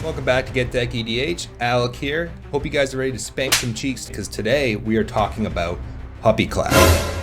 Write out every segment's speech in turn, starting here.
Welcome back to Get Deck EDH. Alec here. Hope you guys are ready to spank some cheeks because today we are talking about Puppy Clap.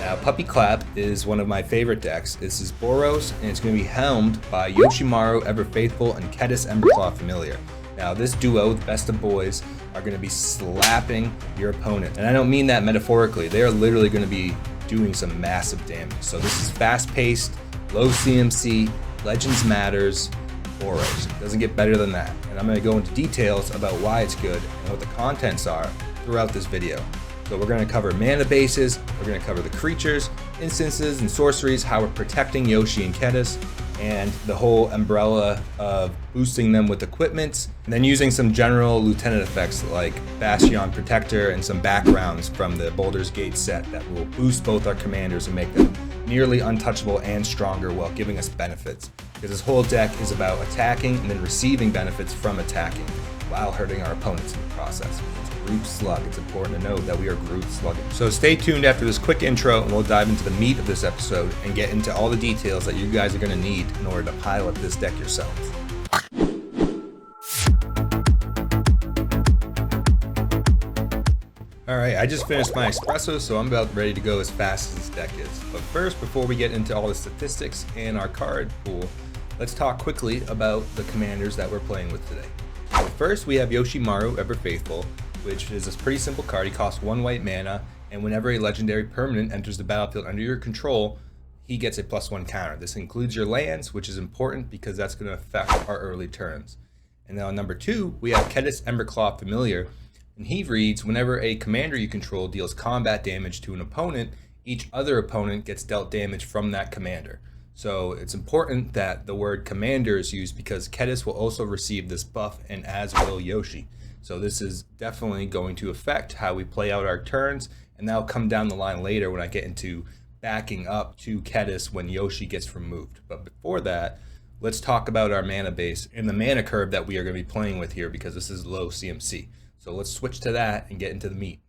Now, Puppy Clap is one of my favorite decks. This is Boros, and it's going to be helmed by Yoshimaru, Ever Faithful, and Kediss, Emberclaw Familiar. Now, this duo, the best of boys, are going to be slapping your opponent. And I don't mean that metaphorically. They are literally going to be doing some massive damage. So this is fast-paced, low CMC, Legends Matters, Boros. It doesn't get better than that. And I'm going to go into details about why it's good and what the contents are throughout this video. So we're going to cover mana bases, we're going to cover the creatures, instances, and sorceries, how we're protecting Yoshi and Kediss, and the whole umbrella of boosting them with equipment, and then using some general lieutenant effects like Bastion Protector and some backgrounds from the Baldur's Gate set that will boost both our commanders and make them nearly untouchable and stronger while giving us benefits. Because this whole deck is about attacking and then receiving benefits from attacking while hurting our opponents in the process. It's group slug. It's important to note that we are group slugging. So stay tuned after this quick intro and we'll dive into the meat of this episode and get into all the details that you guys are going to need in order to pilot this deck yourselves. Alright, I just finished my espresso, so I'm about ready to go as fast as this deck is. But first, before we get into all the statistics and our card pool, let's talk quickly about the commanders that we're playing with today. So first, we have Yoshimaru, Ever Faithful, which is a pretty simple card. He costs 1 white mana, and whenever a legendary permanent enters the battlefield under your control, he gets a +1 counter. This includes your lands, which is important because that's going to affect our early turns. And then on number 2, we have Kediss, Emberclaw Familiar, and he reads, whenever a commander you control deals combat damage to an opponent, each other opponent gets dealt damage from that commander. So it's important that the word commander is used because Kediss will also receive this buff, and as will Yoshi. So this is definitely going to affect how we play out our turns, and that'll come down the line later when I get into backing up to Kediss when Yoshi gets removed. But before that, let's talk about our mana base and the mana curve that we are going to be playing with here because this is low CMC. So let's switch to that and get into the meat.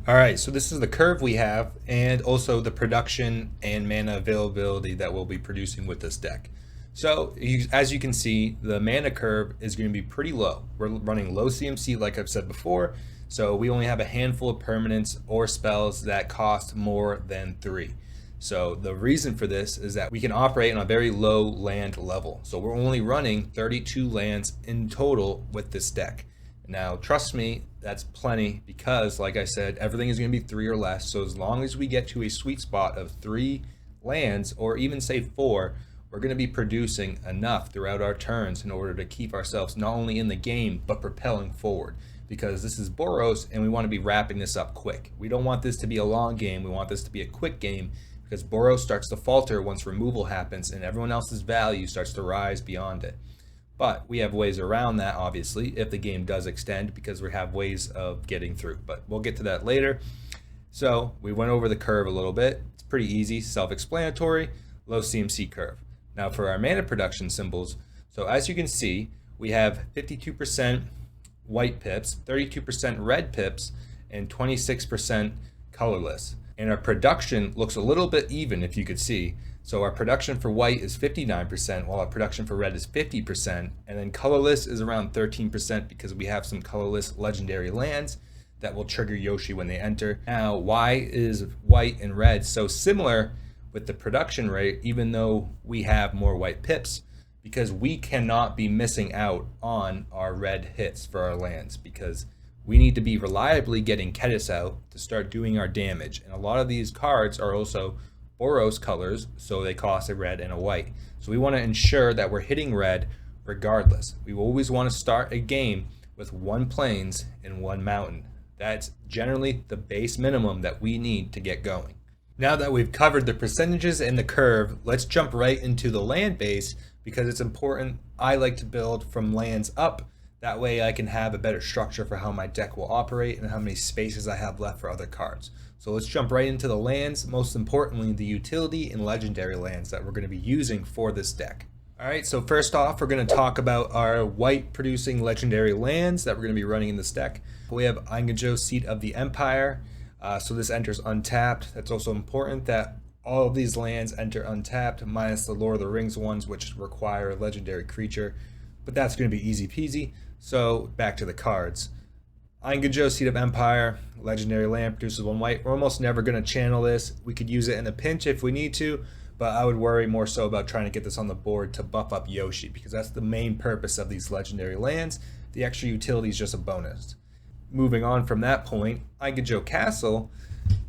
Alright, so this is the curve we have and also the production and mana availability that we'll be producing with this deck. So as you can see, the mana curve is going to be pretty low. We're running low CMC like I've said before, so we only have a handful of permanents or spells that cost more than 3. So the reason for this is that we can operate on a very low land level. So we're only running 32 lands in total with this deck. Now, trust me, that's plenty because, like I said, everything is going to be 3 or less. So as long as we get to a sweet spot of 3 lands, or even say 4, we're going to be producing enough throughout our turns in order to keep ourselves not only in the game, but propelling forward. Because this is Boros, and we want to be wrapping this up quick. We don't want this to be a long game. We want this to be a quick game because Boros starts to falter once removal happens and everyone else's value starts to rise beyond it. But we have ways around that, obviously, if the game does extend, because we have ways of getting through. But we'll get to that later. So we went over the curve a little bit. It's pretty easy, self-explanatory, low CMC curve. Now for our mana production symbols, so as you can see, we have 52% white pips, 32% red pips, and 26% colorless. And our production looks a little bit even, if you could see. So our production for white is 59%, while our production for red is 50%, and then colorless is around 13% because we have some colorless legendary lands that will trigger Yoshi when they enter. Now, why is white and red so similar with the production rate, even though we have more white pips? Because we cannot be missing out on our red hits for our lands, because we need to be reliably getting Kediss out to start doing our damage. And a lot of these cards are also Boros colors, so they cost a red and a white. So we want to ensure that we're hitting red regardless. We always want to start a game with 1 plains and 1 mountain. That's generally the base minimum that we need to get going. Now that we've covered the percentages and the curve, let's jump right into the land base because it's important. I like to build from lands up. That way I can have a better structure for how my deck will operate and how many spaces I have left for other cards. So let's jump right into the lands, most importantly the utility and legendary lands that we're going to be using for this deck. Alright, so first off we're going to talk about our white producing legendary lands that we're going to be running in this deck. We have AGGRO, Seat of the Empire, so this enters untapped. That's also important that all of these lands enter untapped minus the Lord of the Rings ones which require a legendary creature. but that's going to be easy peasy. So back to the cards. AGGRO, Seed of Empire, legendary land, produces 1 white. We're almost never going to channel this. We could use it in a pinch if we need to, but I would worry more so about trying to get this on the board to buff up Yoshi, because that's the main purpose of these legendary lands. The extra utility is just a bonus. Moving on from that point, AGGRO Castle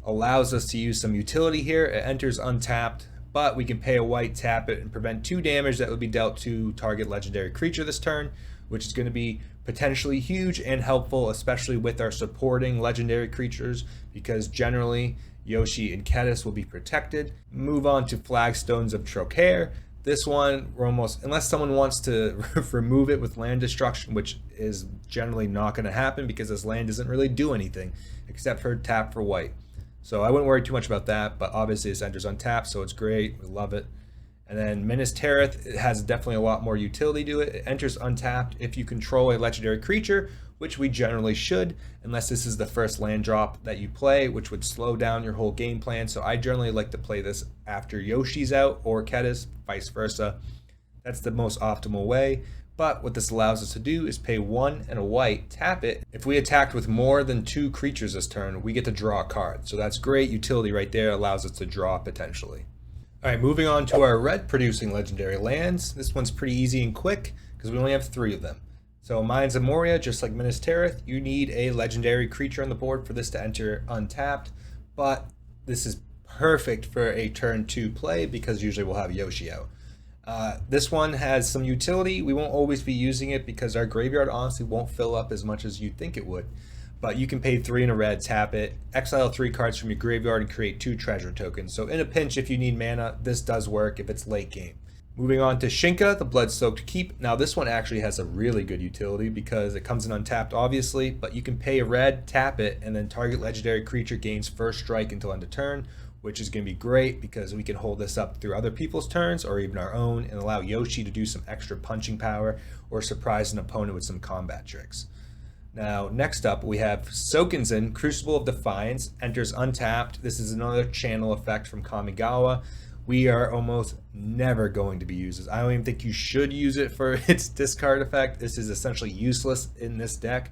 allows us to use some utility here. It enters untapped, but we can pay a white, tap it, and prevent 2 damage that would be dealt to target legendary creature this turn, which is going to be potentially huge and helpful, especially with our supporting legendary creatures, because generally Yoshi and Kediss will be protected. Move on to Flagstones of Trocaire. This one, we're almost, unless someone wants to remove it with land destruction, which is generally not going to happen because this land doesn't really do anything except for tap for white. So I wouldn't worry too much about that, but obviously this enters untapped, so it's great. We love it. And then Minas Tirith, it has definitely a lot more utility to it. It enters untapped if you control a legendary creature, which we generally should, unless this is the first land drop that you play, which would slow down your whole game plan. So I generally like to play this after Yoshi's out or Kediss, vice versa. That's the most optimal way. But what this allows us to do is pay 1 and a white, tap it. If we attacked with more than 2 creatures this turn, we get to draw a card. So that's great utility right there, allows us to draw potentially. All right, moving on to our red producing legendary lands. This one's pretty easy and quick because we only have 3 of them. So Mines of Moria, just like Minas Tirith, you need a legendary creature on the board for this to enter untapped, but this is perfect for a turn 2 play because usually we'll have Yoshi out. This one has some utility. We won't always be using it because our graveyard honestly won't fill up as much as you'd think it would. But you can pay 3 and a red, tap it, exile 3 cards from your graveyard, and create 2 treasure tokens. So in a pinch, if you need mana, this does work if it's late game. Moving on to Shinka, the Blood-Soaked Keep. Now this one actually has a really good utility because it comes in untapped obviously, but you can pay a red, tap it, and then target legendary creature gains first strike until end of turn, which is going to be great because we can hold this up through other people's turns or even our own and allow Yoshi to do some extra punching power or surprise an opponent with some combat tricks. Now, next up, we have Sokenzen, Crucible of Defiance, enters untapped. This is another channel effect from Kamigawa. We are almost never going to be used this. I don't even think you should use it for its discard effect. This is essentially useless in this deck,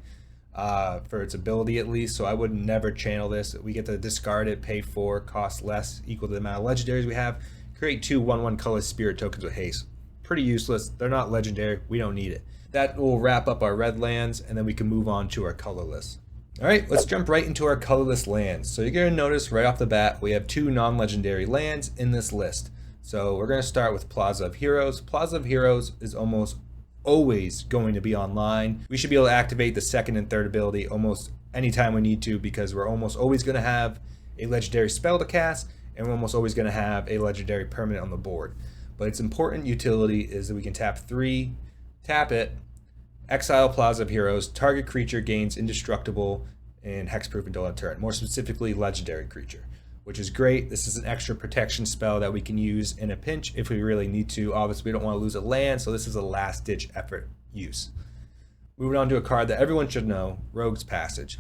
for its ability at least, so I would never channel this. We get to discard it, pay 4, cost less, equal to the amount of legendaries we have, create 2 1/1 colorless spirit tokens with haste. Pretty useless. They're not legendary. We don't need it. That will wrap up our red lands, and then we can move on to our colorless. All right, let's jump right into our colorless lands. So you're going to notice right off the bat, we have 2 non-legendary lands in this list. So we're going to start with Plaza of Heroes. Plaza of Heroes is almost always going to be online. We should be able to activate the 2nd and 3rd ability almost anytime we need to because we're almost always going to have a legendary spell to cast, and we're almost always going to have a legendary permanent on the board. But its important utility is that we can tap 3, tap it, exile Plaza of Heroes, target creature gains indestructible and hexproof until end turn, more specifically legendary creature, which is great. This is an extra protection spell that we can use in a pinch if we really need to. Obviously, we don't want to lose a land, so this is a last-ditch effort use. Moving on to a card that everyone should know, Rogue's Passage.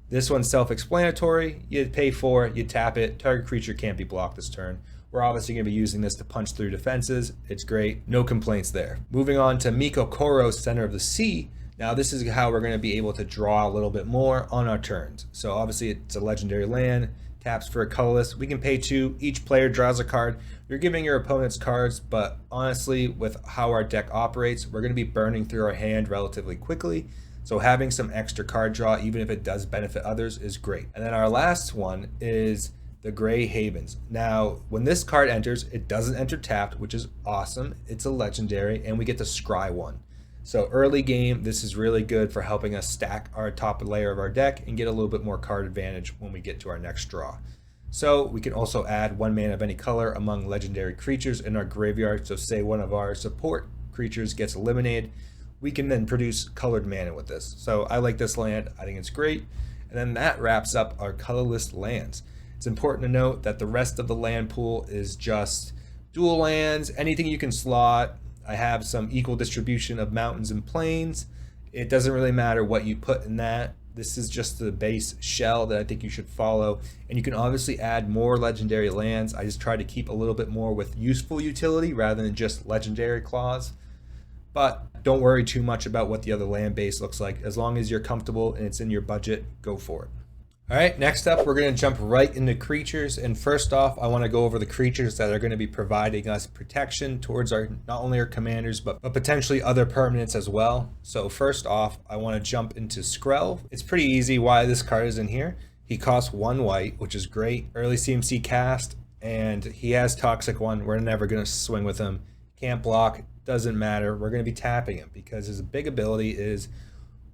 This one's self-explanatory. You pay 4, you tap it, target creature can't be blocked this turn. We're obviously going to be using this to punch through defenses. It's great. No complaints there. Moving on to Miko Koro's Center of the Sea. Now this is how we're going to be able to draw a little bit more on our turns. So obviously it's a legendary land. Taps for a colorless. We can pay 2. Each player draws a card. You're giving your opponents cards, but honestly, with how our deck operates, we're going to be burning through our hand relatively quickly. So having some extra card draw, even if it does benefit others, is great. And then our last one is the Grey Havens. Now, when this card enters, it doesn't enter tapped, which is awesome. It's a legendary, and we get to scry 1. So early game, this is really good for helping us stack our top layer of our deck and get a little bit more card advantage when we get to our next draw. So we can also add 1 mana of any color among legendary creatures in our graveyard. So say one of our support creatures gets eliminated, we can then produce colored mana with this. So I like this land. I think it's great. And then that wraps up our colorless lands. It's important to note that the rest of the land pool is just dual lands, anything you can slot. I have some equal distribution of mountains and plains. It doesn't really matter what you put in that. This is just the base shell that I think you should follow. And you can obviously add more legendary lands. I just try to keep a little bit more with useful utility rather than just legendary claws. But don't worry too much about what the other land base looks like. As long as you're comfortable and it's in your budget, go for it. All right, next up, we're going to jump right into creatures. And first off, I want to go over the creatures that are going to be providing us protection towards not only our commanders, but potentially other permanents as well. So first off, I want to jump into Skrelv. It's pretty easy why this card is in here. He costs 1 white, which is great. Early CMC cast, and he has Toxic 1. We're never going to swing with him. Can't block, doesn't matter. We're going to be tapping him because his big ability is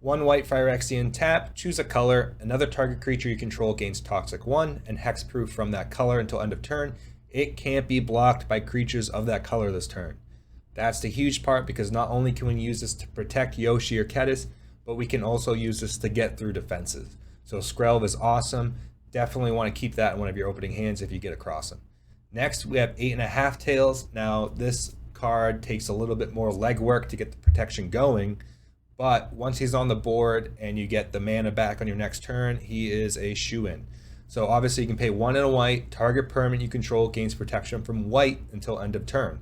1 white Phyrexian, tap, choose a color, another target creature you control gains Toxic 1 and hexproof from that color until end of turn. It can't be blocked by creatures of that color this turn. That's the huge part, because not only can we use this to protect Yoshi or Kediss, but we can also use this to get through defenses. So Skrelv is awesome. Definitely want to keep that in one of your opening hands if you get across him. Next, we have 8.5 Tails. Now, this card takes a little bit more legwork to get the protection going, but once he's on the board and you get the mana back on your next turn, he is a shoo-in. So obviously you can pay 1 and a white, target permanent you control gains protection from white until end of turn.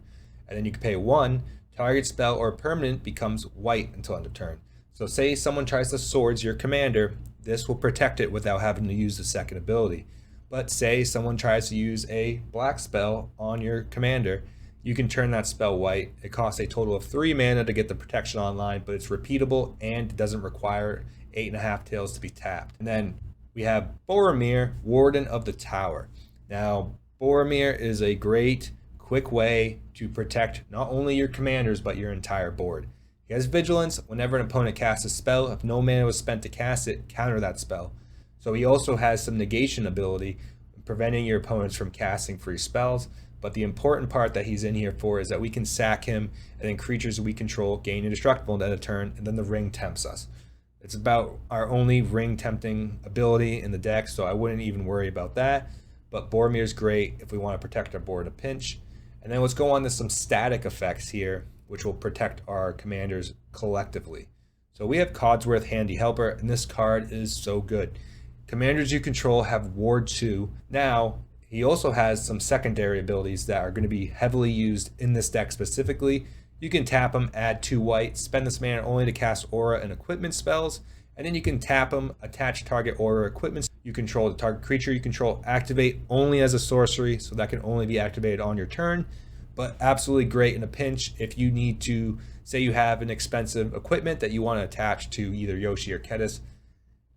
And then you can pay 1, target spell or permanent becomes white until end of turn. So say someone tries to swords your commander, this will protect it without having to use the second ability. But say someone tries to use a black spell on your commander, you can turn that spell white. It costs a total of 3 mana to get the protection online, but it's repeatable and it doesn't require 8.5 Tails to be tapped. And then we have Boromir, Warden of the Tower. Now, Boromir is a great, quick way to protect not only your commanders, but your entire board. He has Vigilance. Whenever an opponent casts a spell, if no mana was spent to cast it, counter that spell. So he also has some negation ability, preventing your opponents from casting free spells. But the important part that he's in here for is that we can sack him, and then creatures we control gain indestructible at a turn, and then the ring tempts us. It's about our only ring tempting ability in the deck, so I wouldn't even worry about that. But Boromir's great if we want to protect our board in a pinch. And then let's go on to some static effects here, which will protect our commanders collectively. So we have Codsworth, Handy Helper, and this card is so good. Commanders you control have Ward 2. Now, he also has some secondary abilities that are going to be heavily used in this deck specifically. You can tap him, add 2 white, spend this mana only to cast aura and equipment spells, and then you can tap him, attach target aura or equipment you control, the target creature you control, activate only as a sorcery, so that can only be activated on your turn, but absolutely great in a pinch if you need to, say you have an expensive equipment that you want to attach to either Yoshi or Kediss.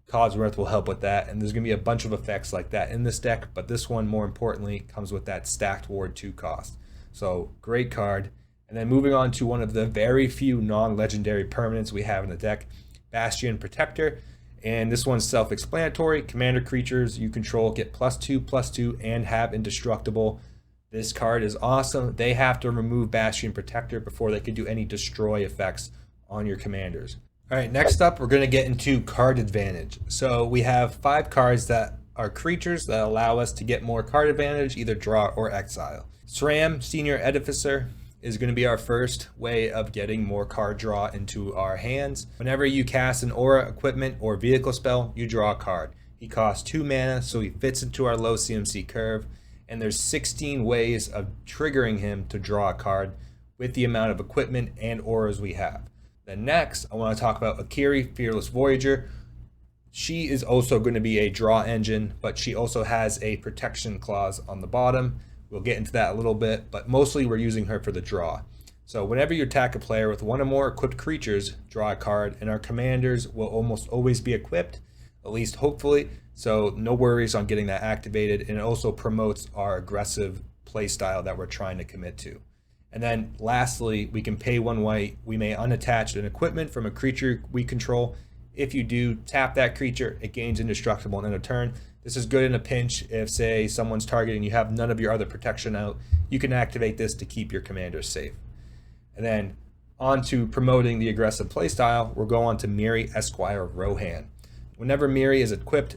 Codsworth will help with that, and there's going to be a bunch of effects like that in this deck, but this one, more importantly, comes with that stacked Ward 2 cost. So, great card. And then moving on to one of the very few non-legendary permanents we have in the deck, Bastion Protector. And this one's self-explanatory. Commander creatures you control get +2/+2 and have indestructible. This card is awesome. They have to remove Bastion Protector before they can do any destroy effects on your commanders. All right, next up, we're going to get into card advantage. So we have 5 cards that are creatures that allow us to get more card advantage, either draw or exile. SRAM, Senior Edificer, is going to be our first way of getting more card draw into our hands. Whenever you cast an aura, equipment, or vehicle spell, you draw a card. He costs 2 mana, so he fits into our low CMC curve, and there's 16 ways of triggering him to draw a card with the amount of equipment and auras we have. Then next, I want to talk about Akiri, Fearless Voyager. She is also going to be a draw engine, but she also has a protection clause on the bottom. We'll get into that a little bit, but mostly we're using her for the draw. So whenever you attack a player with 1 or more equipped creatures, draw a card, and our commanders will almost always be equipped, at least hopefully, so no worries on getting that activated, and it also promotes our aggressive playstyle that we're trying to commit to. And then lastly, we can pay 1 white. We may unattach an equipment from a creature we control. If you do, tap that creature, it gains indestructible in end of turn. This is good in a pinch if, say, someone's targeting, you have none of your other protection out. You can activate this to keep your commanders safe. And then on to promoting the aggressive playstyle, we'll go on to Miri, Esquire, Rohan. Whenever Miri is equipped,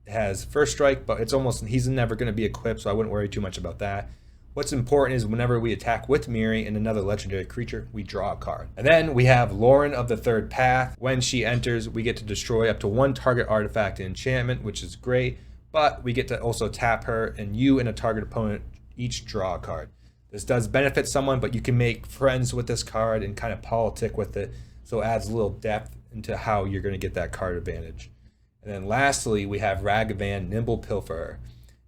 it has first strike, but he's never going to be equipped, so I wouldn't worry too much about that. What's important is whenever we attack with Miri and another legendary creature, we draw a card. And then we have Lauren of the Third Path. When she enters, we get to destroy up to 1 target artifact and enchantment, which is great, but we get to also tap her, and you and a target opponent each draw a card. This does benefit someone, but you can make friends with this card and kind of politic with it, so it adds a little depth into how you're going to get that card advantage. And then lastly, we have Ragavan, Nimble Pilferer.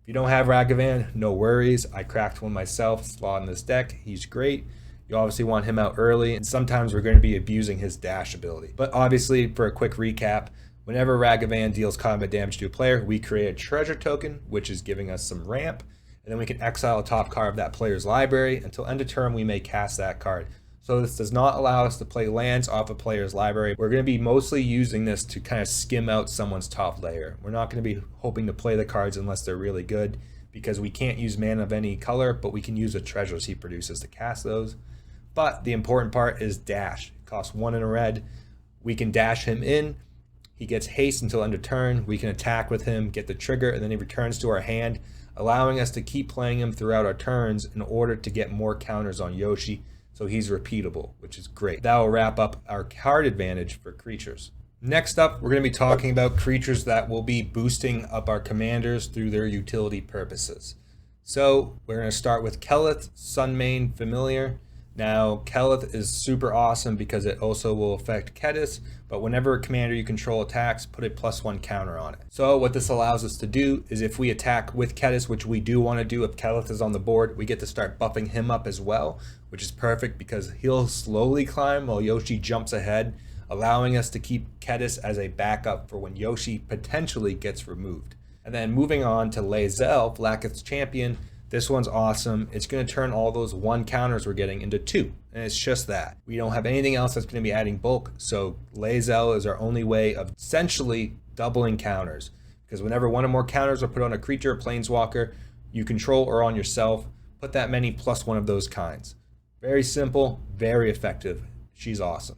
If you don't have Ragavan, no worries. I cracked one myself, slot in this deck. He's great. You obviously want him out early, and sometimes we're going to be abusing his dash ability. But obviously, for a quick recap, whenever Ragavan deals combat damage to a player, we create a treasure token, which is giving us some ramp, and then we can exile a top card of that player's library. Until end of turn, we may cast that card. So this does not allow us to play lands off a player's library. We're going to be mostly using this to kind of skim out someone's top layer. We're not going to be hoping to play the cards unless they're really good, because we can't use mana of any color, but we can use the treasures he produces to cast those. But the important part is dash. It costs 1 and a red. We can dash him in. He gets haste until end of turn. We can attack with him, get the trigger, and then he returns to our hand, allowing us to keep playing him throughout our turns in order to get more counters on Yoshi. So he's repeatable, which is great. That will wrap up our card advantage for creatures. Next up, we're going to be talking about creatures that will be boosting up our commanders through their utility purposes. So we're going to start with Kelith, Sunmane Familiar. Now, Kelith is super awesome because it also will affect Kediss, but whenever a commander you control attacks, put a +1 counter on it. So what this allows us to do is if we attack with Kediss, which we do want to do if Kelith is on the board, we get to start buffing him up as well, which is perfect because he'll slowly climb while Yoshi jumps ahead, allowing us to keep Kediss as a backup for when Yoshi potentially gets removed. And then moving on to Lae'zel, Vlaakith's champion. This one's awesome. It's going to turn all those 1 counters we're getting into 2. And it's just that. We don't have anything else that's going to be adding bulk. So Lae'zel is our only way of essentially doubling counters. Because whenever 1 or more counters are put on a creature or planeswalker you control or on yourself, put that many +1 of those kinds. Very simple, very effective. She's awesome.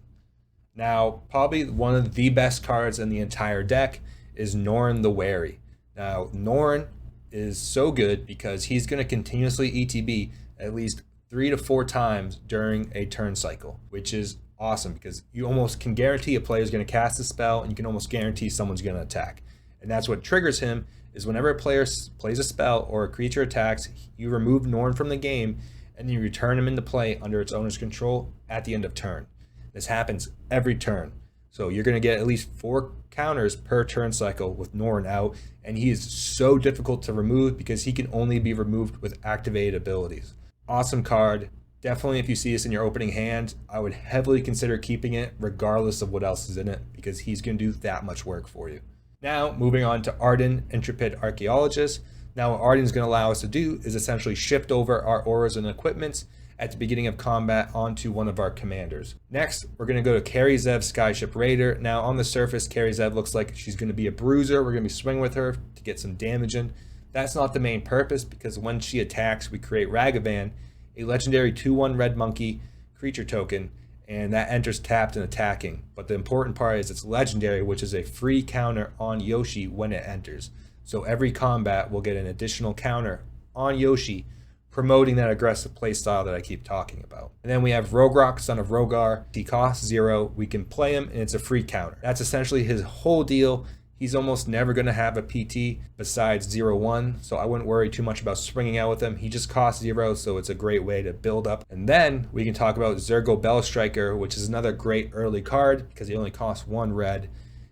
Now, probably one of the best cards in the entire deck is Norn the Wary. Now, Norn is so good because he's going to continuously ETB at least 3 to 4 times during a turn cycle, which is awesome because you almost can guarantee a player is going to cast a spell, and you can almost guarantee someone's going to attack. And that's what triggers him, is whenever a player plays a spell or a creature attacks, you remove Norn from the game and you return him into play under its owner's control at the end of turn. This happens every turn. So you're going to get at least 4 counters per turn cycle with Norn out, and he is so difficult to remove because he can only be removed with activated abilities. Awesome card. Definitely if you see this in your opening hand, I would heavily consider keeping it regardless of what else is in it because he's going to do that much work for you. Now moving on to Arden, Intrepid Archaeologist. Now what Arden is going to allow us to do is essentially shift over our auras and equipments at the beginning of combat onto one of our commanders. Next, we're going to go to Kerizev, Skyship Raider. Now on the surface, Kerizev looks like she's going to be a bruiser. We're going to be swinging with her to get some damage in. That's not the main purpose because when she attacks, we create Ragavan, a legendary 2/1 red monkey creature token, and that enters tapped and attacking. But the important part is it's legendary, which is a free counter on Yoshi when it enters. So every combat will get an additional counter on Yoshi, promoting that aggressive playstyle that I keep talking about. And then we have Rogrok, Son of Rogar. He costs 0. We can play him, and it's a free counter. That's essentially his whole deal. He's almost never going to have a PT besides 0/1, so I wouldn't worry too much about swinging out with him. He just costs 0, so it's a great way to build up. And then we can talk about Zergo Bellstriker, which is another great early card because he only costs 1 red.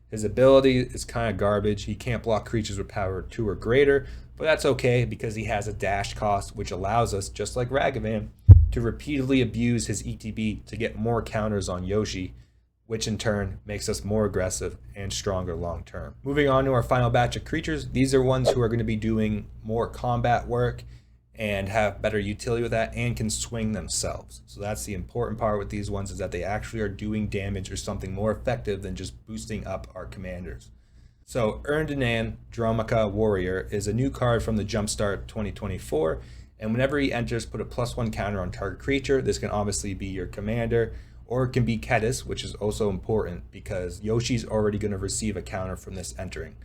His ability is kind of garbage. He can't block creatures with power 2 or greater, but that's okay because he has a dash cost, which allows us, just like Ragavan, to repeatedly abuse his ETB to get more counters on Yoshi, which in turn makes us more aggressive and stronger long term. Moving on to our final batch of creatures, these are ones who are going to be doing more combat work and have better utility with that and can swing themselves. So that's the important part with these ones, is that they actually are doing damage or something more effective than just boosting up our commanders. So Erndanan, Dromica Warrior, is a new card from the Jumpstart 2024, and whenever he enters, put a +1 counter on target creature. This can obviously be your commander, or it can be Kediss, which is also important because Yoshi's already going to receive a counter from this entering.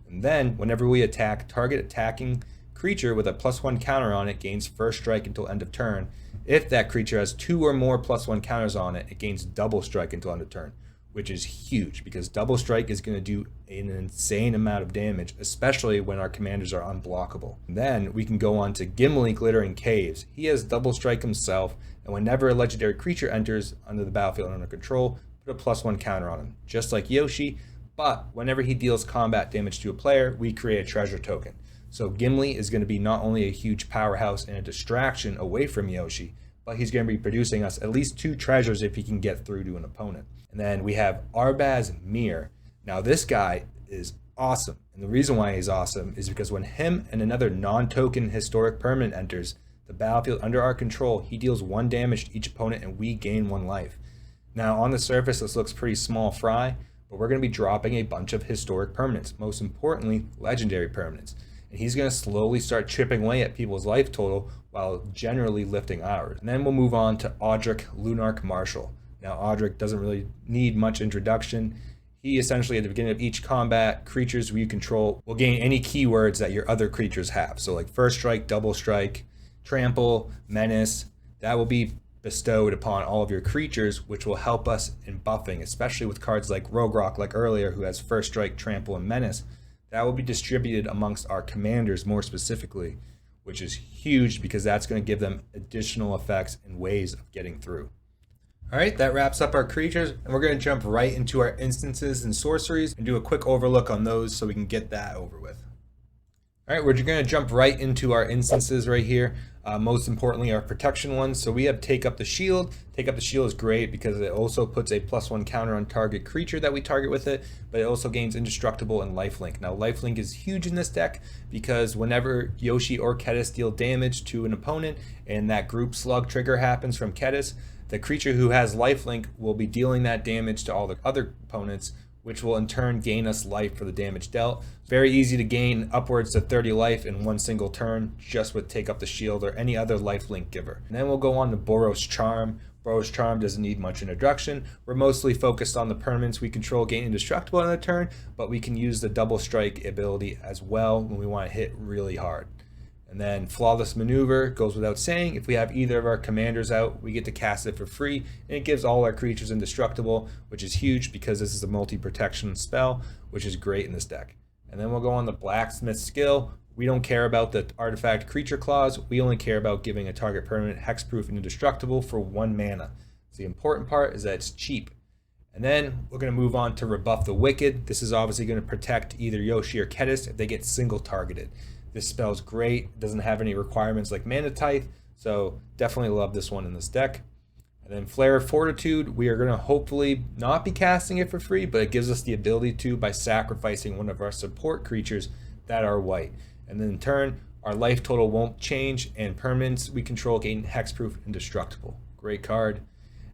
And then whenever we attack, target attacking creature with a +1 counter on it gains first strike until end of turn. If that creature has 2 or more +1 counters on it, it gains double strike until end of turn, which is huge because double strike is going to do an insane amount of damage, especially when our commanders are unblockable. And then we can go on to Gimli, Glittering Caves. He has double strike himself, and whenever a legendary creature enters under the battlefield under control, put a +1 counter on him, just like Yoshi. But whenever he deals combat damage to a player, we create a treasure token. So Gimli is going to be not only a huge powerhouse and a distraction away from Yoshi, but he's going to be producing us at least 2 treasures if he can get through to an opponent. And then we have Arbaz Mir. Now this guy is awesome. And the reason why he's awesome is because when him and another non-token historic permanent enters the battlefield under our control, he deals 1 damage to each opponent and we gain 1 life. Now on the surface this looks pretty small fry, but we're going to be dropping a bunch of historic permanents, most importantly legendary permanents. And he's going to slowly start chipping away at people's life total while generally lifting ours. And then we'll move on to Audric Lunarch Marshal. Now Audric doesn't really need much introduction. He essentially at the beginning of each combat, creatures you control will gain any keywords that your other creatures have. So like first strike, double strike, trample, menace, that will be bestowed upon all of your creatures, which will help us in buffing, especially with cards like Rogrock, like earlier, who has first strike, trample, and menace. That will be distributed amongst our commanders more specifically, which is huge because that's going to give them additional effects and ways of getting through. Alright, that wraps up our creatures, and we're going to jump right into our instances and sorceries and do a quick overlook on those so we can get that over with. Alright, we're going to jump right into our instances right here. Most importantly, our protection ones. So we have Take Up the Shield. Take Up the Shield is great because it also puts a +1 counter on target creature that we target with it, but it also gains Indestructible and Lifelink. Now, Lifelink is huge in this deck because whenever Yoshi or Kediss deal damage to an opponent and that group Slug trigger happens from Kediss, the creature who has Lifelink will be dealing that damage to all the other opponents, which will in turn gain us life for the damage dealt. Very easy to gain upwards to 30 life in 1 single turn, just with Take Up the Shield or any other lifelink giver. And then we'll go on to Boros Charm. Boros Charm doesn't need much introduction. We're mostly focused on the permanents we control gain Indestructible on the turn, but we can use the double strike ability as well when we want to hit really hard. And then Flawless Maneuver goes without saying. If we have either of our commanders out, we get to cast it for free, and it gives all our creatures indestructible, which is huge because this is a multi-protection spell, which is great in this deck. And then we'll go on the Blacksmith skill. We don't care about the artifact creature clause. We only care about giving a target permanent hexproof and indestructible for 1 mana. So the important part is that it's cheap. And then we're going to move on to Rebuff the Wicked. This is obviously going to protect either Yoshi or Kediss if they get single targeted. This spell's great. It doesn't have any requirements like Mana Tithe, so definitely love this one in this deck. And then Flare of Fortitude, we are going to hopefully not be casting it for free, but it gives us the ability to by sacrificing one of our support creatures that are white. And then in turn, our life total won't change, and permanents we control gain hexproof and indestructible. Great card.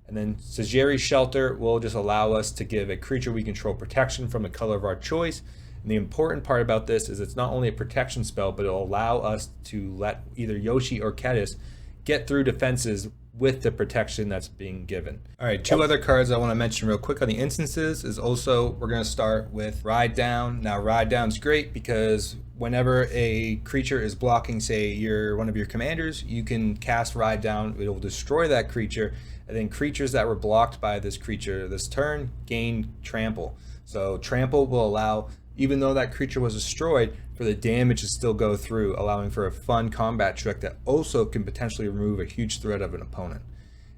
And then Sageri's Shelter will just allow us to give a creature we control protection from the color of our choice. And the important part about this is it's not only a protection spell, but it'll allow us to let either Yoshi or Kediss get through defenses with the protection that's being given. All right, 2 other cards I want to mention real quick on the instances is also, we're going to start with Ride Down. Now, Ride Down's great because whenever a creature is blocking, say, one of your commanders, you can cast Ride Down. It will destroy that creature, and then creatures that were blocked by this creature this turn gain Trample. So Trample will allow, even though that creature was destroyed, for the damage to still go through, allowing for a fun combat trick that also can potentially remove a huge threat of an opponent.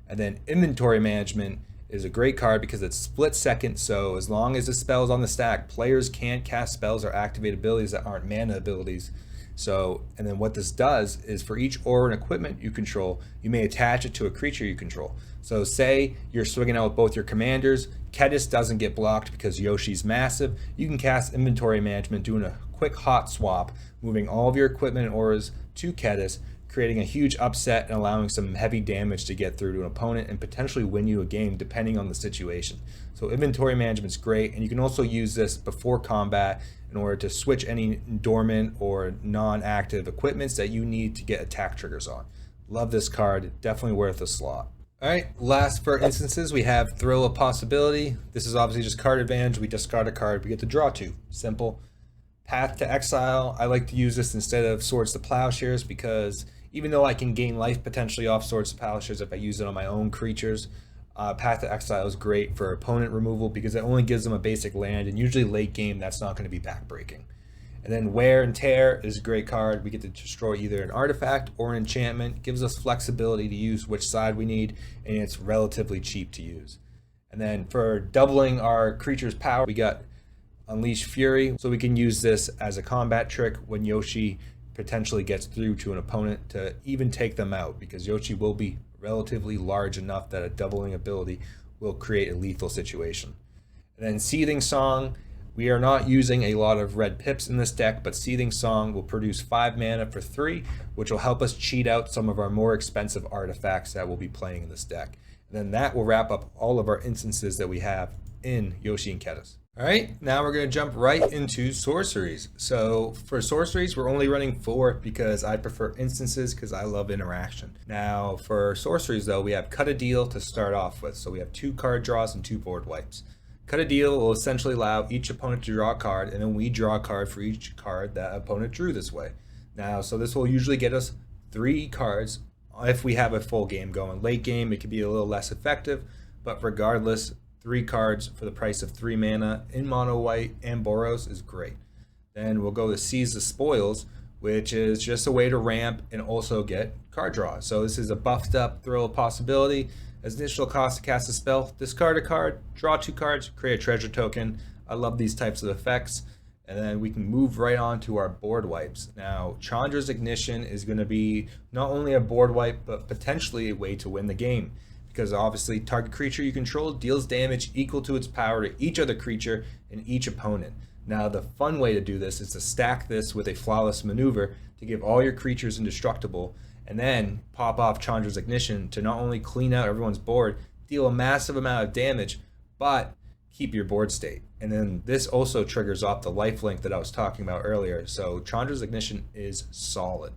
And then Inventory Management is a great card because it's split second, so as long as the spell is on the stack, players can't cast spells or activate abilities that aren't mana abilities. So, and then what this does is for each aura and equipment you control, you may attach it to a creature you control. So say you're swinging out with both your commanders, Kediss doesn't get blocked because Yoshi's massive, you can cast Inventory Management doing a quick hot swap, moving all of your equipment and auras to Kediss, creating a huge upset and allowing some heavy damage to get through to an opponent and potentially win you a game depending on the situation. So Inventory Management's great, and you can also use this before combat in order to switch any dormant or non-active equipments that you need to get attack triggers on. Love this card, definitely worth a slot. Alright, last for instances we have Thrill of Possibility. This is obviously just card advantage. We discard a card, we get to draw 2. Simple. Path to Exile, I like to use this instead of Swords to Plowshares because even though I can gain life potentially off Swords to Plowshares if I use it on my own creatures, Path to Exile is great for opponent removal because it only gives them a basic land, and usually late game that's not going to be backbreaking. And then Wear and Tear is a great card. We get to destroy either an artifact or an enchantment. It gives us flexibility to use which side we need, and it's relatively cheap to use. And then for doubling our creature's power, we got Unleash Fury, so we can use this as a combat trick when Yoshi potentially gets through to an opponent to even take them out, because Yoshi will be relatively large enough that a doubling ability will create a lethal situation. And then Seething Song, we are not using a lot of red pips in this deck, but Seething Song will produce 5 mana for 3, which will help us cheat out some of our more expensive artifacts that we'll be playing in this deck. And then that will wrap up all of our instances that we have in Yoshi and Kediss. Alright, now we're going to jump right into Sorceries. So for Sorceries, we're only running 4 because I prefer instances because I love interaction. Now for Sorceries though, we have Cut a Deal to start off with. So we have 2 card draws and 2 board wipes. Cut a Deal will essentially allow each opponent to draw a card, and then we draw a card for each card that opponent drew this way. Now, so this will usually get us 3 cards if we have a full game going. Late game, it could be a little less effective, but regardless, 3 cards for the price of 3 mana in mono white and Boros is great. Then we'll go to Seize the Spoils, which is just a way to ramp and also get card draw. So this is a buffed up Thrill of Possibility. As initial cost to cast a spell, discard a card, draw 2 cards, create a treasure token. I love these types of effects. And then we can move right on to our board wipes. Now, Chandra's Ignition is going to be not only a board wipe, but potentially a way to win the game. Because obviously, target creature you control deals damage equal to its power to each other creature and each opponent. Now, the fun way to do this is to stack this with a Flawless Maneuver to give all your creatures indestructible, and then pop off Chandra's Ignition to not only clean out everyone's board, deal a massive amount of damage, but keep your board state. And then this also triggers off the lifelink that I was talking about earlier. So Chandra's Ignition is solid.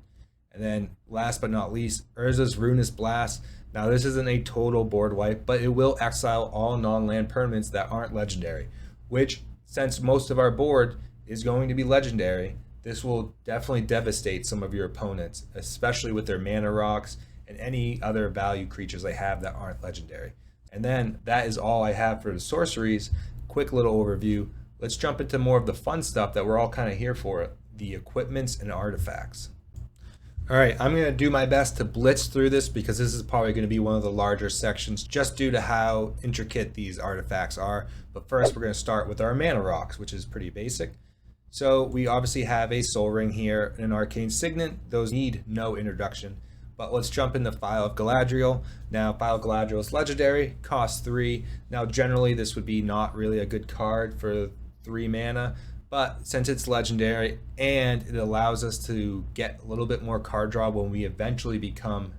And then last but not least, Urza's Ruinous Blast. Now this isn't a total board wipe, but it will exile all non-land permanents that aren't legendary, which since most of our board is going to be legendary, this will definitely devastate some of your opponents, especially with their mana rocks and any other value creatures they have that aren't legendary. And then that is all I have for the Sorceries. Quick little overview. Let's jump into more of the fun stuff that we're all kind of here for, the equipments and artifacts. All right, I'm going to do my best to blitz through this because this is probably going to be one of the larger sections just due to how intricate these artifacts are. But first, we're going to start with our mana rocks, which is pretty basic. So we obviously have a Soul Ring here and an Arcane Signet. Those need no introduction. But let's jump into Phial of Galadriel. Now, Phial of Galadriel is legendary, costs 3. Now, generally, this would be not really a good card for 3 mana. But since it's legendary and it allows us to get a little bit more card draw when we eventually become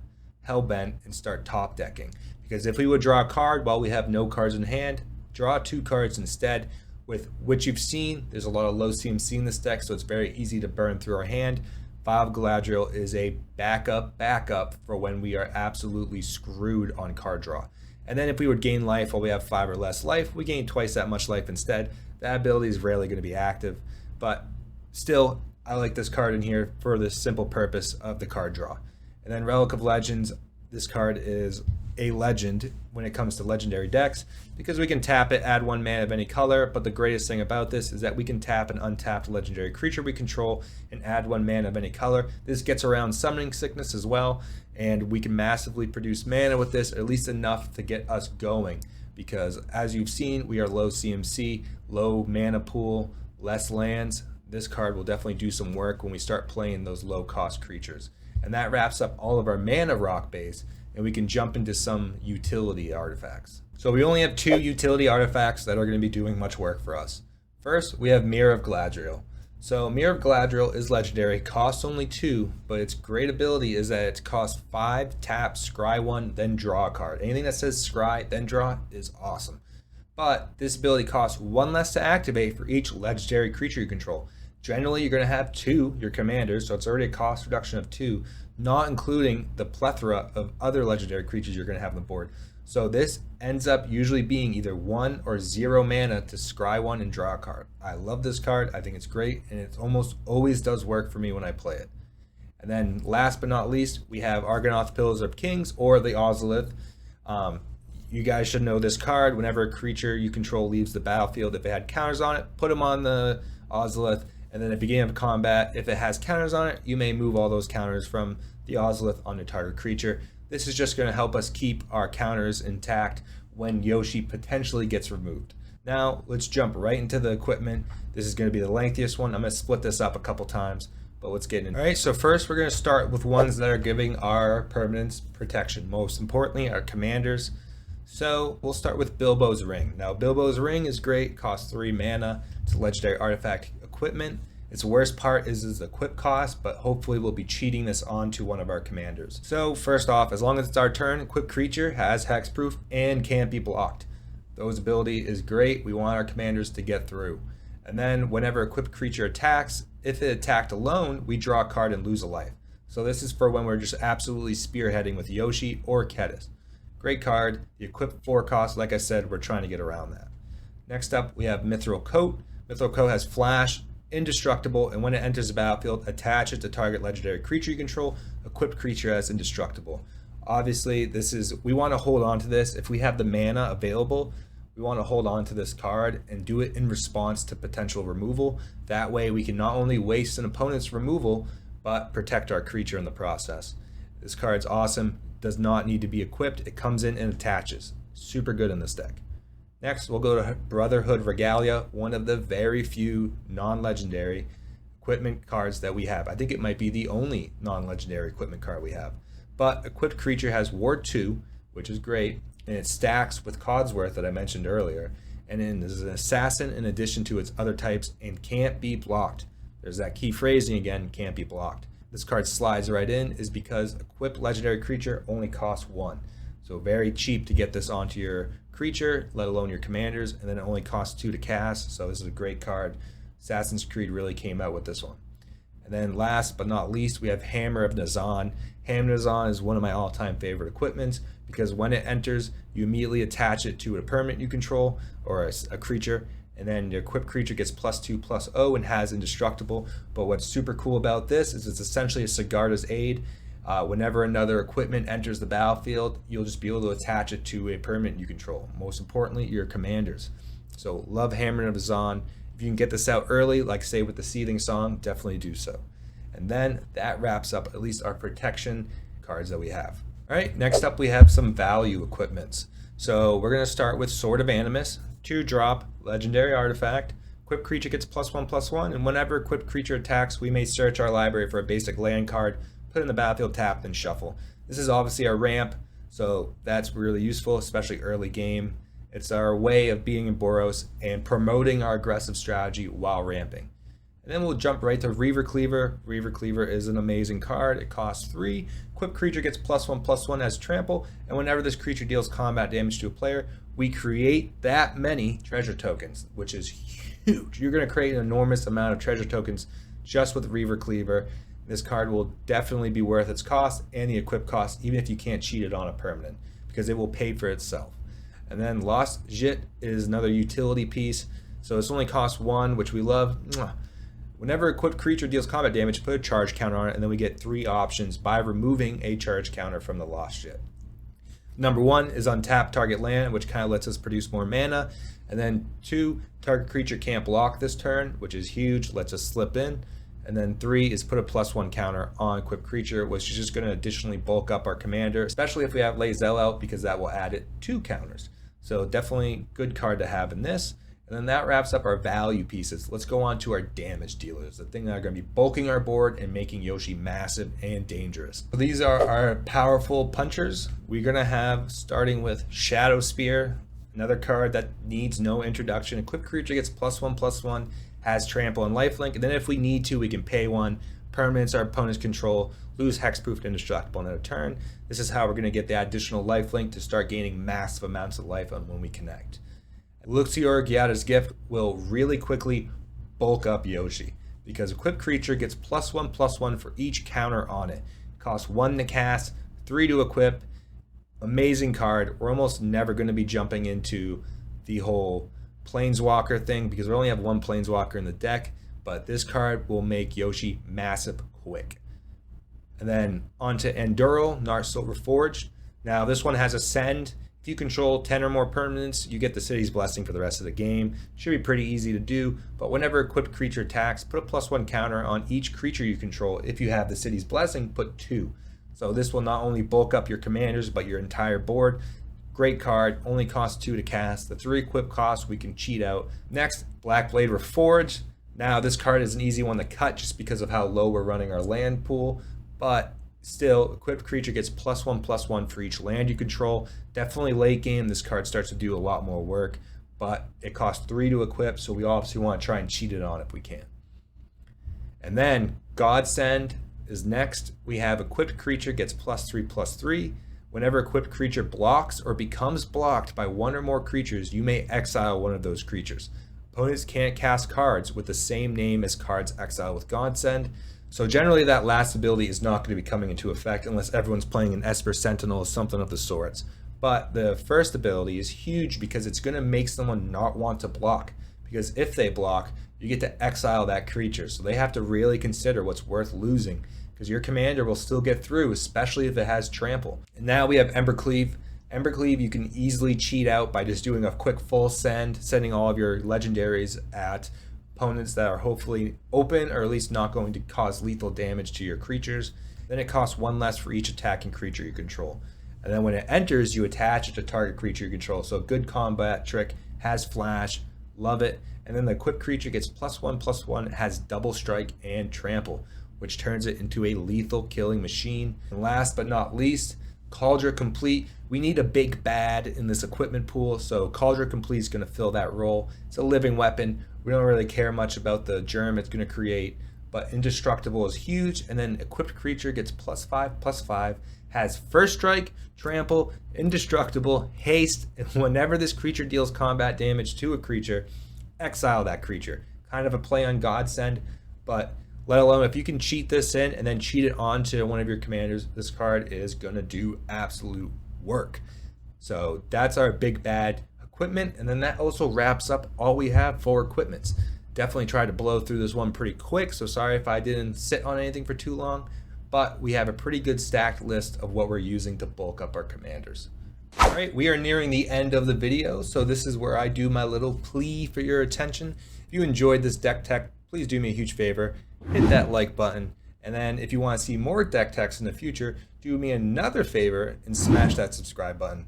Hellbent and start top decking. Because if we would draw a card while we have no cards in hand, draw 2 cards instead. With which you've seen, there's a lot of low CMC in this deck, so it's very easy to burn through our hand. Phial of Galadriel is a backup for when we are absolutely screwed on card draw. And then if we would gain life while we have 5 or less life, we gain twice that much life instead. That ability is rarely going to be active, but still, I like this card in here for the simple purpose of the card draw. And then Relic of Legends, this card is a legend when it comes to legendary decks because we can tap it, add 1 mana of any color, but the greatest thing about this is that we can tap an untapped legendary creature we control and add 1 mana of any color. This gets around Summoning Sickness as well, and we can massively produce mana with this, at least enough to get us going, because as you've seen, we are low CMC, low mana pool, less lands. This card will definitely do some work when we start playing those low cost creatures. And that wraps up all of our mana rock base, and we can jump into some utility artifacts. So we only have 2 utility artifacts that are going to be doing much work for us. First, we have Mirror of Galadriel. So Mirror of Galadriel is legendary, costs only 2, but its great ability is that it costs 5, tap, scry 1, then draw a card. Anything that says scry, then draw is awesome. But this ability costs 1 less to activate for each legendary creature you control. Generally, you're going to have 2, your commanders, so it's already a cost reduction of 2, not including the plethora of other legendary creatures you're going to have on the board. So this ends up usually being either 1 or 0 mana to scry 1 and draw a card. I love this card. I think it's great, and it almost always does work for me when I play it. And then last but not least, we have Argonath Pillars of Kings, or the Ozolith. you guys should know this card. Whenever a creature you control leaves the battlefield, if it had counters on it, put them on the Ozolith. And then at the beginning of combat, if it has counters on it, you may move all those counters from the Ozolith on the target creature. This is just going to help us keep our counters intact when Yoshi potentially gets removed. Now, let's jump right into the equipment. This is going to be the lengthiest one. I'm going to split this up a couple times, but let's get in. All right, so first we're going to start with ones that are giving our permanents protection. Most importantly, our commanders. So we'll start with Bilbo's Ring. Now, Bilbo's Ring is great, costs 3 mana. It's a legendary artifact equipment. Its worst part is its equip cost, but hopefully we'll be cheating this onto one of our commanders. So first off, as long as it's our turn, equipped creature has hexproof and can't be blocked. Those ability is great. We want our commanders to get through. And then whenever equipped creature attacks, if it attacked alone, we draw a card and lose a life. So this is for when we're just absolutely spearheading with Yoshi or Kediss. Great card. The equipped 4 cost, like I said, we're trying to get around that. Next up, we have Mithril Coat. Mithril Coat has flash, indestructible, and when it enters the battlefield, attach it to target legendary creature you control. Equipped creature as indestructible. Obviously, we want to hold on to this. If we have the mana available, we want to hold on to this card and do it in response to potential removal. That way we can not only waste an opponent's removal, but protect our creature in the process. This card's awesome. Does not need to be equipped. It comes in and attaches. Super good in this deck. Next, we'll go to Brotherhood Regalia, one of the very few non-legendary equipment cards that we have. I think it might be the only non-legendary equipment card we have. But equipped creature has Ward 2, which is great, and it stacks with Codsworth that I mentioned earlier. And then there's an assassin in addition to its other types and can't be blocked. There's that key phrasing again, can't be blocked. This card slides right in is because equipped legendary creature only costs 1. So very cheap to get this onto your creature, let alone your commanders, and then it only costs 2 to cast, so this is a great card. Assassin's Creed really came out with this one. And then last but not least, we have Hammer of Nazan. Hammer of Nazan is one of my all-time favorite equipments because when it enters, you immediately attach it to a permanent you control or a creature, and then your equipped creature gets +2/+0 and has indestructible. But what's super cool about this is it's essentially a Sigarda's Aid. Whenever another equipment enters the battlefield, you'll just be able to attach it to a permanent you control. Most importantly, your commanders. So love Hammer of Nazan. If you can get this out early, like say with the Seething Song, definitely do so. And then that wraps up at least our protection cards that we have. All right, next up we have some value equipments. So we're gonna start with Sword of Animus, 2-drop, legendary artifact. Equipped creature gets +1/+1, and whenever equipped creature attacks, we may search our library for a basic land card, put it in the battlefield, tap, then shuffle. This is obviously our ramp, so that's really useful, especially early game. It's our way of being in Boros and promoting our aggressive strategy while ramping. And then we'll jump right to Reaver Cleaver. Reaver Cleaver is an amazing card. It costs 3. Equipped creature gets +1/+1 as trample, and whenever this creature deals combat damage to a player, we create that many treasure tokens, which is huge. You're going to create an enormous amount of treasure tokens just with Reaver Cleaver. This card will definitely be worth its cost and the equip cost, even if you can't cheat it on a permanent, because it will pay for itself. And then Lost Jit is another utility piece, so this only costs 1, which we love. Whenever equipped creature deals combat damage, put a charge counter on it, and then we get 3 options by removing a charge counter from the Lost Jit. Number 1 is untap target land, which kind of lets us produce more mana. And then 2, target creature can't block this turn, which is huge, lets us slip in. And then 3 is put a +1 counter on equipped creature, which is just going to additionally bulk up our commander, especially if we have Lae'zel out, because that will add it 2 counters. So definitely good card to have in this. And then that wraps up our value pieces. Let's go on to our damage dealers, the thing that are going to be bulking our board and making Yoshi massive and dangerous. So these are our powerful punchers. We're going to have, starting with Shadow Spear, another card that needs no introduction. Equipped creature gets +1/+1, has trample and lifelink, and then if we need to, we can pay 1, permanents our opponent's control, lose hexproof and indestructible in a turn. This is how we're going to get the additional lifelink to start gaining massive amounts of life on when we connect. Luxior Gyada's Gift will really quickly bulk up Yoshi, because equipped creature gets +1/+1 for each counter on it. It costs 1 to cast, 3 to equip. Amazing card. We're almost never going to be jumping into the whole Planeswalker thing because we only have 1 Planeswalker in the deck, but this card will make Yoshi massive quick. And then onto Enduro, Nar Silver Forged. Now this one has Ascend. If you control 10 or more permanents, you get the City's Blessing for the rest of the game. Should be pretty easy to do, but whenever equipped creature attacks, put a +1 counter on each creature you control. If you have the City's Blessing, put 2. So this will not only bulk up your commanders, but your entire board. Great card, only costs 2 to cast. The 3 equip costs we can cheat out. Next, Blackblade Reforged. Now this card is an easy one to cut just because of how low we're running our land pool, but still, equipped creature gets +1/+1 for each land you control. Definitely late game, this card starts to do a lot more work, but it costs 3 to equip, so we obviously want to try and cheat it on if we can. And then Godsend is next. We have equipped creature gets +3/+3. Whenever equipped creature blocks or becomes blocked by one or more creatures, you may exile one of those creatures. Opponents can't cast cards with the same name as cards exiled with Godsend. So generally that last ability is not going to be coming into effect unless everyone's playing an Esper Sentinel or something of the sorts. But the first ability is huge because it's going to make someone not want to block. Because if they block, you get to exile that creature. So they have to really consider what's worth losing, because your commander will still get through, especially if it has trample. And now we have Embercleave. Embercleave you can easily cheat out by just doing a quick full send, sending all of your legendaries at opponents that are hopefully open or at least not going to cause lethal damage to your creatures. Then it costs 1 less for each attacking creature you control. And then when it enters, you attach it to target creature you control. So good combat trick, has flash, love it. And then the equipped creature gets +1/+1, has double strike and trample, which turns it into a lethal killing machine. And last but not least, Cauldron Complete. We need a big bad in this equipment pool, so Cauldron Complete is going to fill that role. It's a living weapon. We don't really care much about the germ it's going to create, but Indestructible is huge. And then equipped creature gets +5/+5, has first strike, trample, indestructible, haste, and whenever this creature deals combat damage to a creature, exile that creature. Kind of a play on Godsend, but let alone if you can cheat this in and then cheat it onto one of your commanders, this card is going to do absolute work. So that's our big bad equipment, and then that also wraps up all we have for equipments. Definitely tried to blow through this one pretty quick, so sorry if I didn't sit on anything for too long, but we have a pretty good stacked list of what we're using to bulk up our commanders. Alright, we are nearing the end of the video, so this is where I do my little plea for your attention. If you enjoyed this deck tech, please do me a huge favor, hit that like button, and then if you want to see more deck techs in the future, do me another favor and smash that subscribe button.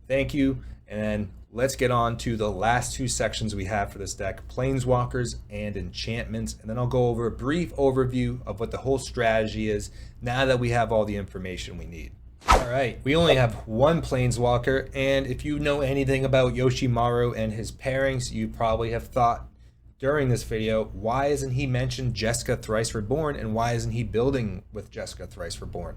Thank you, and then let's get on to the last 2 sections we have for this deck, Planeswalkers and Enchantments, and then I'll go over a brief overview of what the whole strategy is now that we have all the information we need. Alright, we only have one Planeswalker, and if you know anything about Yoshimaru and his pairings, you probably have thought during this video, why isn't he mentioned Jeska Thrice Reborn, and why isn't he building with Jeska Thrice Reborn?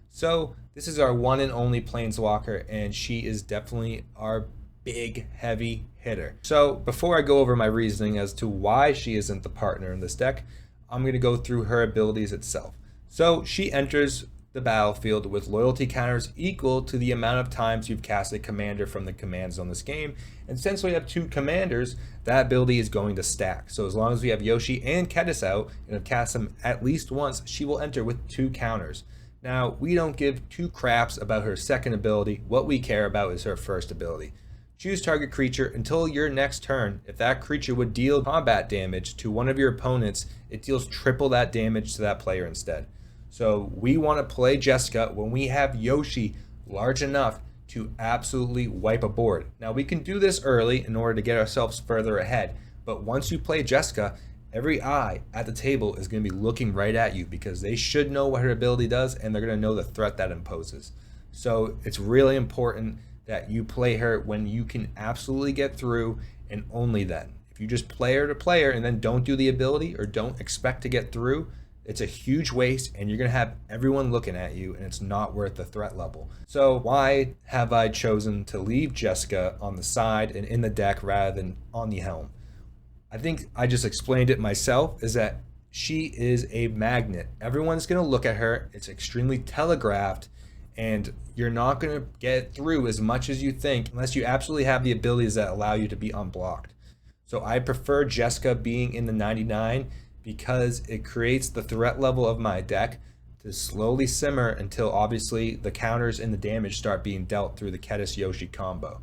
So this is our one and only Planeswalker, and she is definitely our big heavy hitter. So before I go over my reasoning as to why she isn't the partner in this deck, I'm going to go through her abilities itself. So she enters the battlefield with loyalty counters equal to the amount of times you've cast a commander from the commands on this game, and since we have 2 commanders, that ability is going to stack. So as long as we have Yoshi and Kediss out and have cast them at least once, she will enter with 2 counters. Now we don't give 2 craps about her second ability. What we care about is her first ability. Choose target creature until your next turn. If that creature would deal combat damage to one of your opponents, it deals triple that damage to that player instead. So we want to play Jeska when we have Yoshi large enough to absolutely wipe a board. Now we can do this early in order to get ourselves further ahead, but once you play Jeska, every eye at the table is going to be looking right at you because they should know what her ability does and they're going to know the threat that imposes. So it's really important that you play her when you can absolutely get through, and only then. If you just play her to play her and then don't do the ability or don't expect to get through, it's a huge waste and you're going to have everyone looking at you and it's not worth the threat level. So why have I chosen to leave Jeska on the side and in the deck rather than on the helm? I think I just explained it myself, is that she is a magnet. Everyone's going to look at her. It's extremely telegraphed and you're not going to get through as much as you think unless you absolutely have the abilities that allow you to be unblocked. So I prefer Jeska being in the 99 because it creates the threat level of my deck to slowly simmer until obviously the counters and the damage start being dealt through the Kediss Yoshi combo.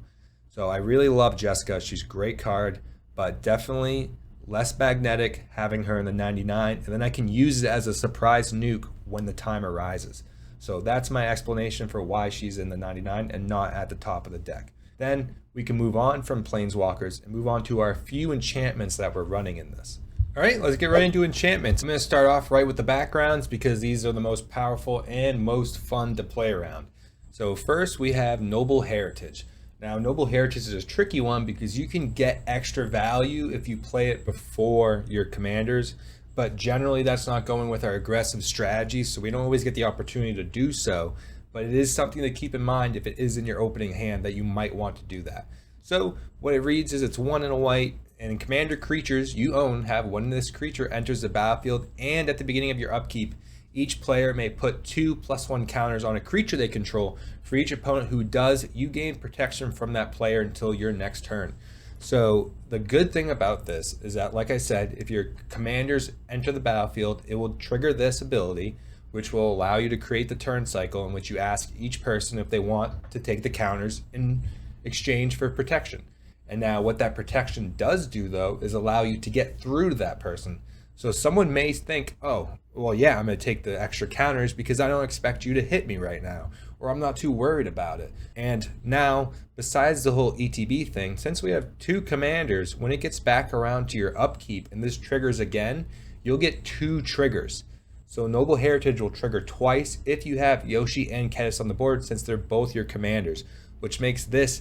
So I really love Jessica. She's a great card, but definitely less magnetic having her in the 99, and then I can use it as a surprise nuke when the time arises. So that's my explanation for why she's in the 99 and not at the top of the deck. Then we can move on from Planeswalkers and move on to our few enchantments that we're running in this. All right, let's get right into enchantments. I'm going to start off right with the backgrounds because these are the most powerful and most fun to play around. So first we have Noble Heritage. Now Noble Heritage is a tricky one because you can get extra value if you play it before your commanders, but generally that's not going with our aggressive strategy, so we don't always get the opportunity to do so. But it is something to keep in mind if it is in your opening hand that you might want to do that. So what it reads is it's 1 and a white, and commander creatures you own have when this creature enters the battlefield and at the beginning of your upkeep, each player may put 2+1 counters on a creature they control. For each opponent who does, you gain protection from that player until your next turn. So the good thing about this is that, like I said, if your commanders enter the battlefield, it will trigger this ability, which will allow you to create the turn cycle in which you ask each person if they want to take the counters in exchange for protection. And now what that protection does do, though, is allow you to get through to that person. So someone may think, oh, well, yeah, I'm going to take the extra counters because I don't expect you to hit me right now, or I'm not too worried about it. And now, besides the whole ETB thing, since we have 2 commanders, when it gets back around to your upkeep and this triggers again, you'll get 2 triggers. So Noble Heritage will trigger twice if you have Yoshi and Kediss on the board, since they're both your commanders, which makes this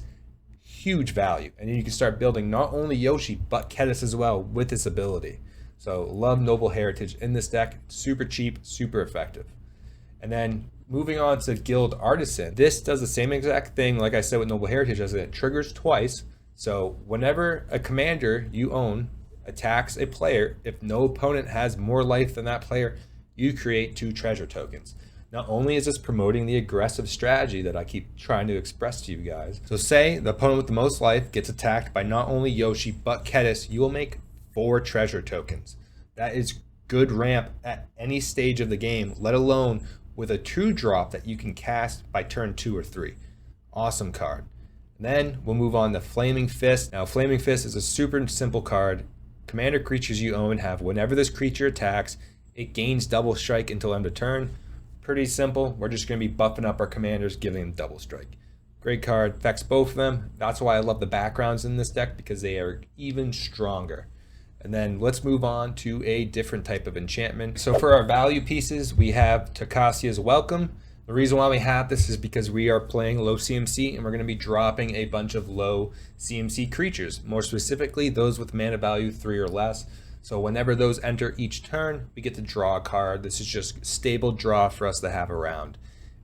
huge value. And then you can start building not only Yoshi, but Kediss as well with this ability. So love Noble Heritage in this deck. Super cheap, super effective. And then moving on to Guild Artisan. This does the same exact thing, like I said with Noble Heritage, as it triggers twice. So whenever a commander you own attacks a player, if no opponent has more life than that player, you create 2 treasure tokens. Not only is this promoting the aggressive strategy that I keep trying to express to you guys. So say the opponent with the most life gets attacked by not only Yoshi, but Kediss, you will make 4 treasure tokens. That is good ramp at any stage of the game, let alone with a 2-drop that you can cast by turn 2 or 3. Awesome card. And then we'll move on to Flaming Fist. Now Flaming Fist is a super simple card. Commander creatures you own have, whenever this creature attacks, it gains double strike until end of turn. Pretty simple. We're just going to be buffing up our commanders, giving them double strike. Great card, affects both of them. That's why I love the backgrounds in this deck, because they are even stronger. And then let's move on to a different type of enchantment. So for our value pieces, we have Takasia's Welcome. The reason why we have this is because we are playing low CMC and we're going to be dropping a bunch of low CMC creatures, more specifically those with mana value 3 or less. So whenever those enter each turn, we get to draw a card. This is just stable draw for us to have around.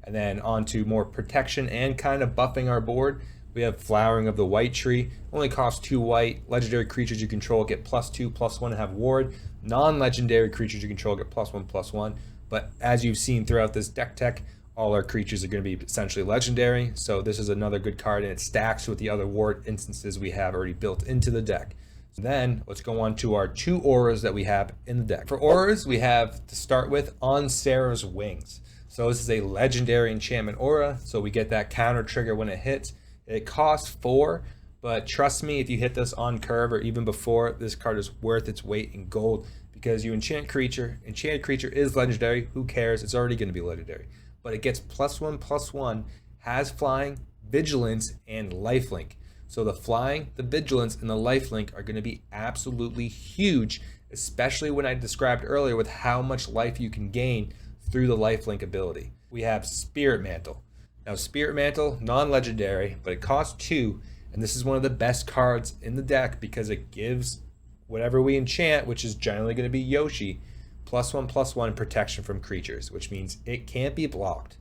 And then on to more protection and kind of buffing our board. We have Flowering of the White Tree. Only costs 2 white. Legendary creatures you control get +2/+1 and have ward. Non-legendary creatures you control get +1/+1. But as you've seen throughout this deck tech, all our creatures are going to be essentially legendary. So this is another good card, and it stacks with the other ward instances we have already built into the deck. Then let's go on to our 2 auras that we have in the deck. For auras, we have to start with On Sarah's Wings. So this is a legendary enchantment aura, so we get that counter trigger when it hits. It costs 4, but trust me, if you hit this on curve or even before, this card is worth its weight in gold, because you enchant creature. Enchanted creature is legendary. Who cares? It's already going to be legendary. But it gets +1/+1, has flying, vigilance, and lifelink. So the flying, the vigilance, and the lifelink are going to be absolutely huge, especially when I described earlier with how much life you can gain through the lifelink ability. We have Spirit Mantle. Now Spirit Mantle, non-legendary, but it costs 2, and this is one of the best cards in the deck because it gives whatever we enchant, which is generally going to be Yoshi, +1/+1 protection from creatures, which means it can't be blocked.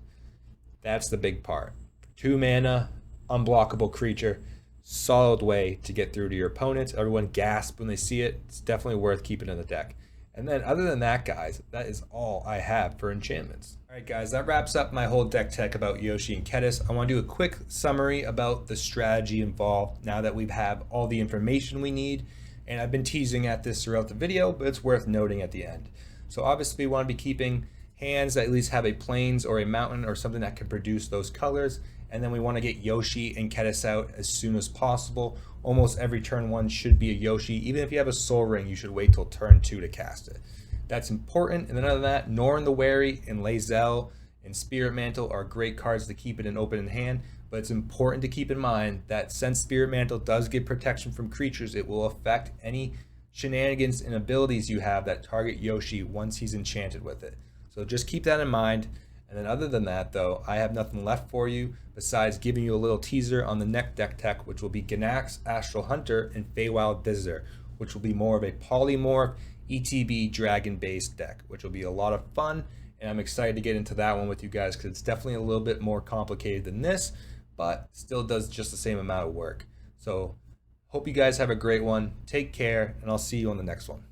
That's the big part. 2 mana, unblockable creature. Solid way to get through to your opponents. Everyone gasp when they see it. It's definitely worth keeping in the deck. And then other than that, guys, that is all I have for enchantments. Alright guys, that wraps up my whole deck tech about Yoshi and Kediss. I want to do a quick summary about the strategy involved now that we have all the information we need. And I've been teasing at this throughout the video, but it's worth noting at the end. So obviously we want to be keeping hands that at least have a plains or a mountain or something that can produce those colors. And then we want to get Yoshi and Kediss out as soon as possible. Almost every turn 1 should be a Yoshi. Even if you have a Soul Ring, you should wait till turn 2 to cast it. That's important. And then other than that, Norn the Wary and Lae'zel and Spirit Mantle are great cards to keep it in open in hand. But it's important to keep in mind that since Spirit Mantle does give protection from creatures, it will affect any shenanigans and abilities you have that target Yoshi once he's enchanted with it. So just keep that in mind. And then other than that, though, I have nothing left for you besides giving you a little teaser on the next deck tech, which will be Ganax, Astral Hunter, and Feywild Visitor, which will be more of a polymorph ETB dragon-based deck, which will be a lot of fun. And I'm excited to get into that one with you guys because it's definitely a little bit more complicated than this, but still does just the same amount of work. So hope you guys have a great one. Take care, and I'll see you on the next one.